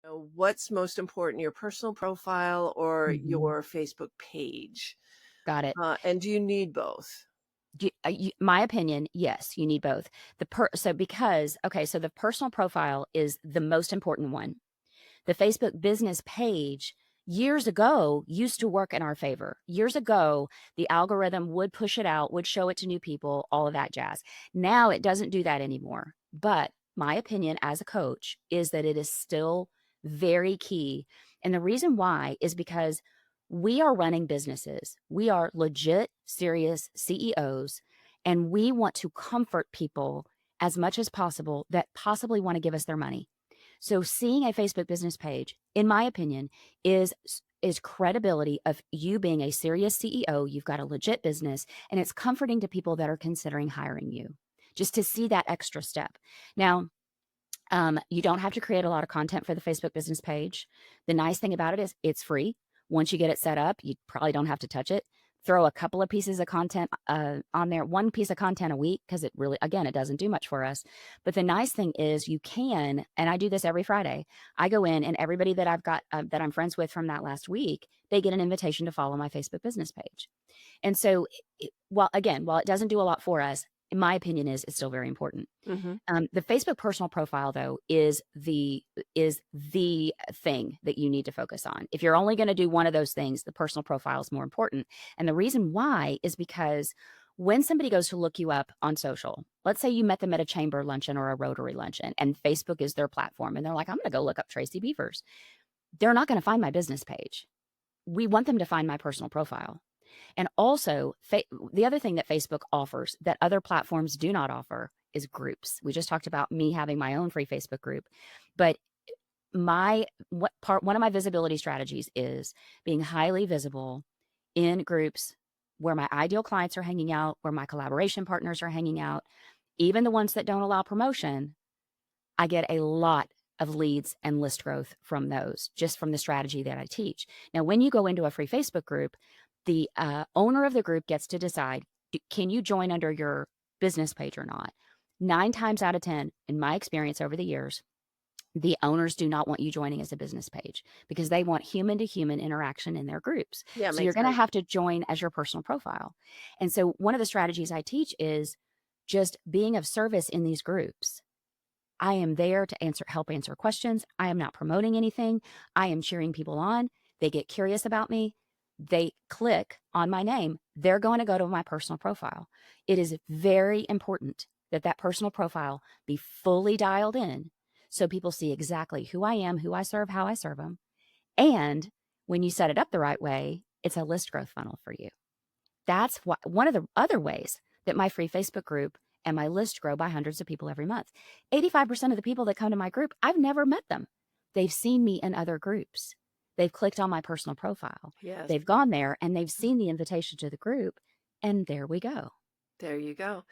What's most important, your personal profile or Mhm. your Facebook page? Got it. And do you need both? My opinion, yes, you need both. So the personal profile is the most important one. The Facebook business page years ago used to work in our favor. Years ago, the algorithm would push it out, would show it to new people, all of that jazz. Now it doesn't do that anymore. But my opinion as a coach is that it is still very key. And the reason why is because we are running businesses. We are legit, serious CEOs, and we want to comfort people as much as possible that possibly want to give us their money. So seeing a Facebook business page, in my opinion, is is credibility of you being a serious CEO, you've got a legit business, and it's comforting to people that are considering hiring you. Just to see that extra step. Now, you don't have to create a lot of content for the Facebook business page. The nice thing about it is it's free. Once you get it set up, you probably don't have to touch it. Throw a couple of pieces of content on there, one piece of content a week, because it really, again, it doesn't do much for us. But the nice thing is you can, and I do this every Friday. I go in and everybody that I've got that I'm friends with from that last week, they get an invitation to follow my Facebook business page. And so, while it doesn't do a lot for us, in my opinion, is it's still very important. Hmm. The Facebook personal profile, though, is the thing that you need to focus on. If you're only going to do one of those things, the personal profile is more important. And the reason why is because when somebody goes to look you up on social, let's say you met them at a chamber luncheon or a Rotary luncheon, and Facebook is their platform, and they're like, "I'm going to go look up Tracy Beavers." They're not going to find my business page. We want them to find my personal profile. And also, the other thing that Facebook offers that other platforms do not offer is groups. We just talked about me having my own free Facebook group, but one of my visibility strategies is being highly visible in groups where my ideal clients are hanging out, where my collaboration partners are hanging out, even the ones that don't allow promotion. I get a lot of leads and list growth from those, just from the strategy that I teach. Now, when you go into a free Facebook group, the owner of the group gets to decide, can you join under your business page or not? 9 times out of 10, in my experience over the years, the owners do not want you joining as a business page because they want human to human interaction in their groups. Yeah, So you're makes going to sense. have to join as your personal profile. And so one of the strategies I teach is just being of service in these groups. I am there to help answer questions. I am not promoting anything. I am cheering people on. They get curious about me. They click on my name. They're going to go to my personal profile. It is very important that that personal profile be fully dialed in so people see exactly who I am, who I serve, how I serve them. And when you set it up the right way, it's a list growth funnel for you. That's one of the other ways that my free Facebook group and my list grow by hundreds of people every month. 85% of the people that come to my group, I've never met them. They've seen me in other groups. They've clicked on my personal profile. Yes. They've gone there and they've seen the invitation to the group, and there we go. There you go.